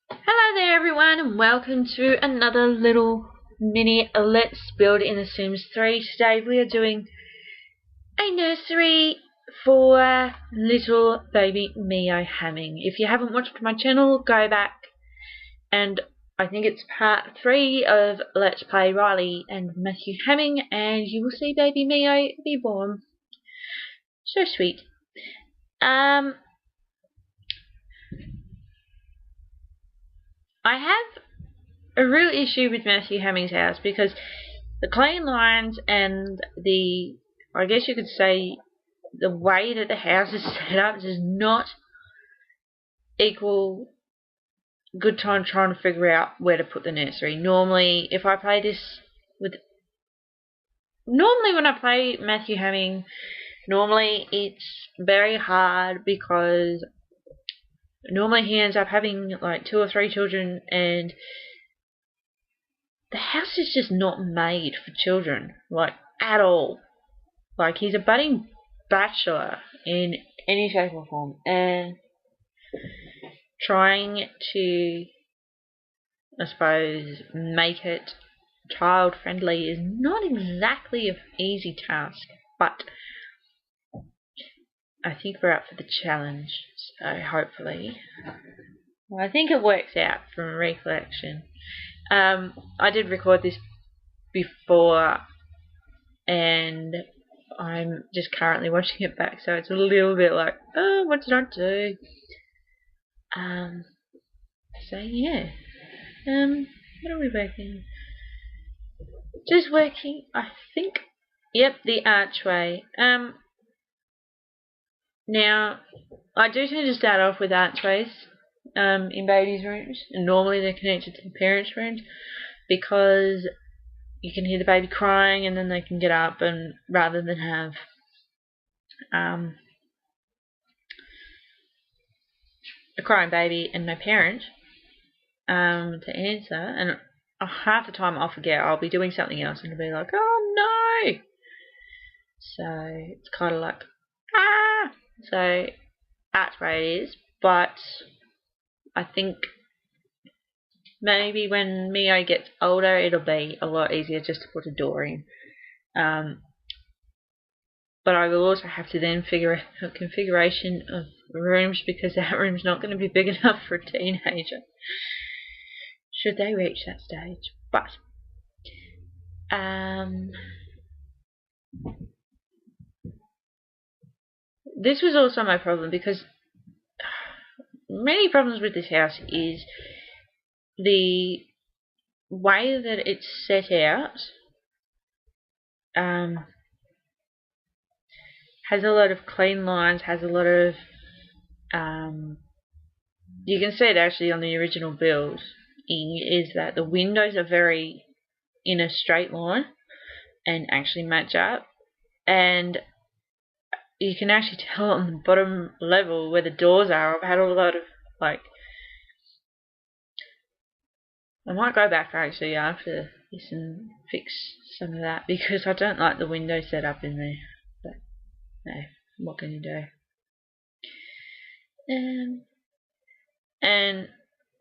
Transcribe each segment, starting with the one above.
Hello there everyone and welcome to another little mini Let's Build in The Sims 3. Today we are doing a nursery for little baby Mio Hamming. If you haven't watched my channel, go back, and I think it's part 3 of Let's Play Reiley and Matthew Hamming, and you will see baby Mio be born. So sweet. I have a real issue with Matthew Hamming's house because the clean lines and I guess you could say, the way that the house is set up does not equal good time trying to figure out where to put the nursery. Normally when I play Matthew Hamming, normally it's very hard because normally he ends up having like 2 or 3 children, and the house is just not made for children, like, at all. Like, he's a budding bachelor in any shape or form, and trying to, I suppose, make it child friendly is not exactly an easy task, but I think we're up for the challenge, so hopefully. Well, I think it works out from recollection. I did record this before, and I'm just currently watching it back, so it's a little bit like, oh, what did I do? So yeah. What are we working? Just working, I think, yep, the archway. Now, I do tend to start off with archways in babies' rooms, and normally they're connected to the parents' rooms because you can hear the baby crying and then they can get up, and rather than have a crying baby and no parent to answer, and half the time I'll forget, I'll be doing something else and I'll be like, oh no! So it's kind of like, ah! So archway it is, but I think maybe when Mio gets older it'll be a lot easier just to put a door in. But I will also have to then figure out a configuration of rooms, because that room's not going to be big enough for a teenager, should they reach that stage. But this was also my problem, because many problems with this house is the way that it's set out. Has a lot of clean lines, has a lot of you can see it actually on the original build, is that the windows are very in a straight line and actually match up, and you can actually tell on the bottom level where the doors are. I've had a lot of, like, I might go back actually after this and fix some of that, because I don't like the window set up in there, but no, what can you do? And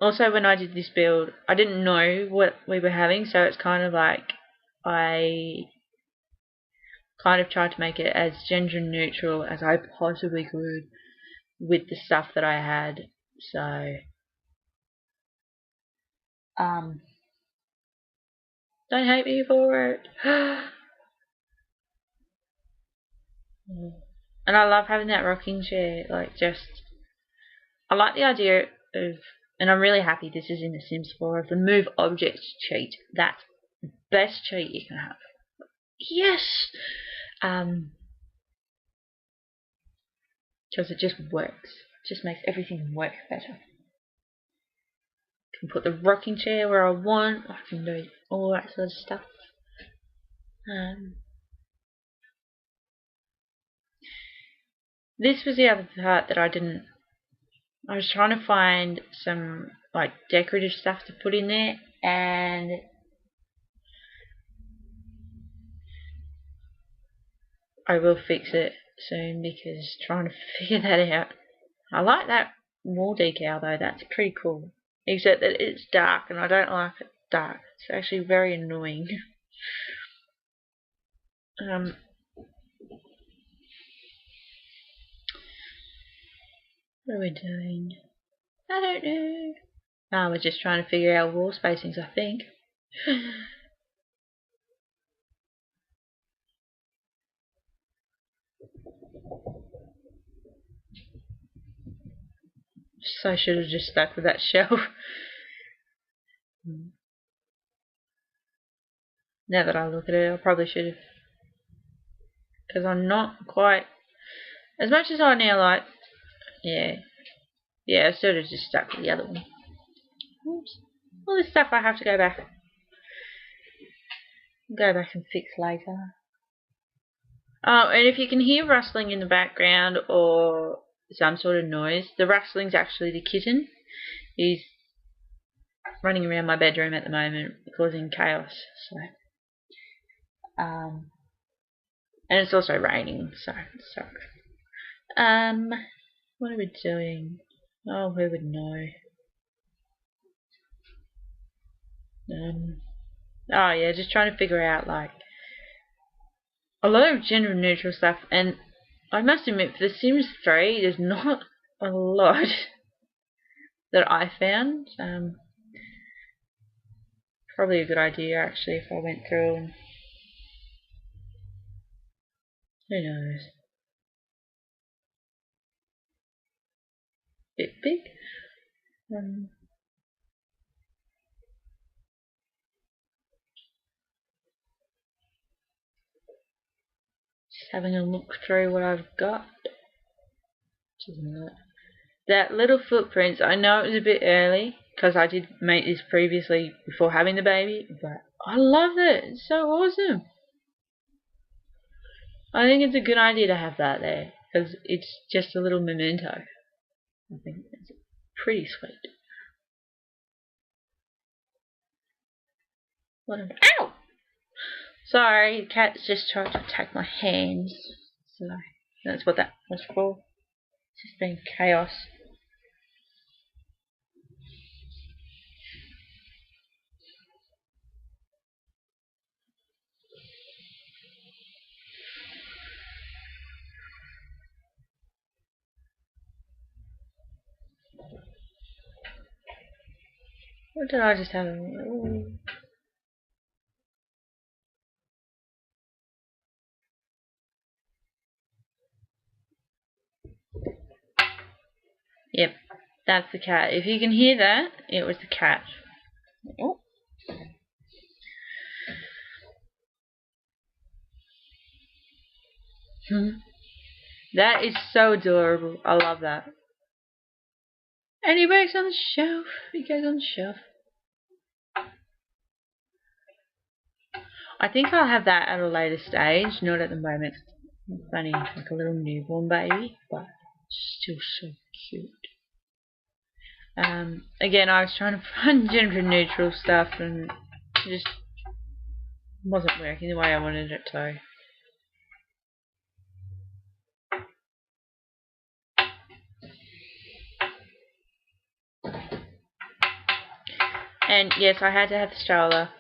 also, when I did this build, I didn't know what we were having, so it's kind of like I kind of tried to make it as gender neutral as I possibly could with the stuff that I had. So don't hate me for it. And I love having that rocking chair, like, just, I like the idea of, and I'm really happy this is in The Sims 4, of the move objects cheat. That's the best cheat you can have. Yes! Because it just works. It just makes everything work better. I can put the rocking chair where I want. I can do all that sort of stuff. This was the other part that I was trying to find some, like, decorative stuff to put in there, and I will fix it soon, because trying to figure that out. I like that wall decal though, that's pretty cool. except that it's dark and I don't like it dark. It's actually very annoying. What are we doing? I don't know. Oh, we're just trying to figure out wall spacings, I think. So I should have just stuck with that shelf. Now that I look at it, I probably should have. Because I'm not quite... As much as I now like... Yeah, I sort of just stuck with the other one. Oops. All this stuff I have to go back and fix later. Oh, and if you can hear rustling in the background or some sort of noise, the rustling's actually the kitten. He's running around my bedroom at the moment, causing chaos. So, and it's also raining, so it sucks. What are we doing? Oh, who would know? Oh yeah, just trying to figure out like a lot of gender neutral stuff, and I must admit for The Sims 3 there's not a lot that I found. Probably a good idea actually if I went through and who knows. Bit big. Just having a look through what I've got. That little footprints, I know it was a bit early because I did make this previously before having the baby, but I love it. It's so awesome. I think it's a good idea to have that there because it's just a little memento. I think it's pretty sweet. Ow! Sorry, the cat's just tried to attack my hands. So that's what that was for. It's just been chaos. What did I just have? Ooh. Yep, that's the cat. If you can hear that, it was the cat. Oh. That is so adorable. I love that. And he works on the shelf. He goes on the shelf. I think I'll have that at a later stage, not at the moment. It's funny, like a little newborn baby, but still so cute. Again, I was trying to find gender neutral stuff and it just wasn't working the way I wanted it to. And yes, I had to have the stroller.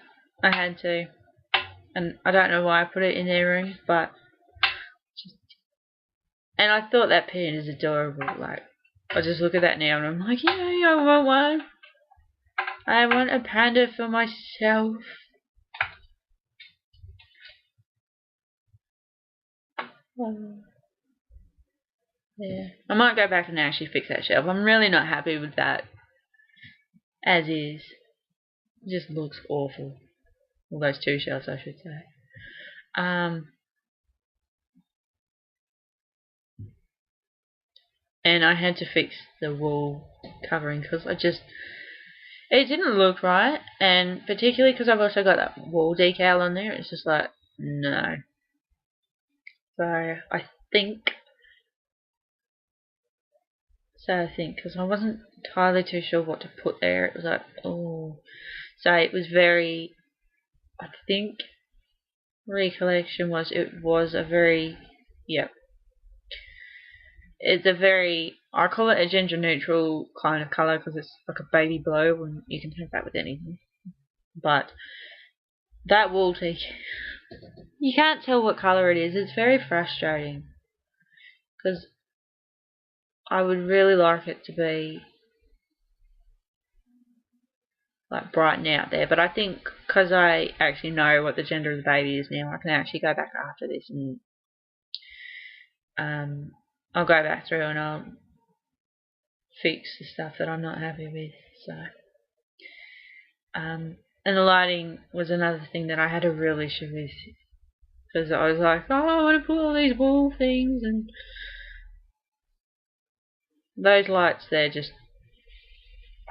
I had to. And I don't know why I put it in their room, but and I thought that pen is adorable. Like, I just look at that now and I'm like, yay, I want one. I want a panda for myself. Yeah, I might go back and actually fix that shelf. I'm really not happy with that as is. It just looks awful. Well, those two shelves, I should say. And I had to fix the wall covering because it didn't look right, and particularly because I've also got that wall decal on there. It's just like, no. So I think because I wasn't entirely too sure what to put there. It was like, oh, so it was very. I think recollection was it was a very, yep. it's a very, I call it a gender neutral kind of colour because it's like a baby blue, and you can have that with anything. But that wool t-shirt, you can't tell what colour it is. It's very frustrating because I would really like it to be like bright and out there, but I think because I actually know what the gender of the baby is now, I can actually go back after this and I'll go back through and I'll fix the stuff that I'm not happy with. So and the lighting was another thing that I had a real issue with, because I was like, oh, I want to put all these wall things, and those lights there just,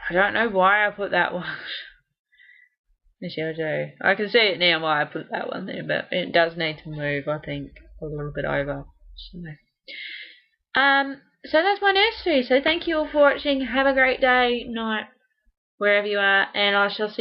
I don't know why I put that one. Yes, I do. I can see it now why I put that one there, but it does need to move, I think, a little bit over. So that's my nursery. So thank you all for watching. Have a great day, night, wherever you are, and I shall see you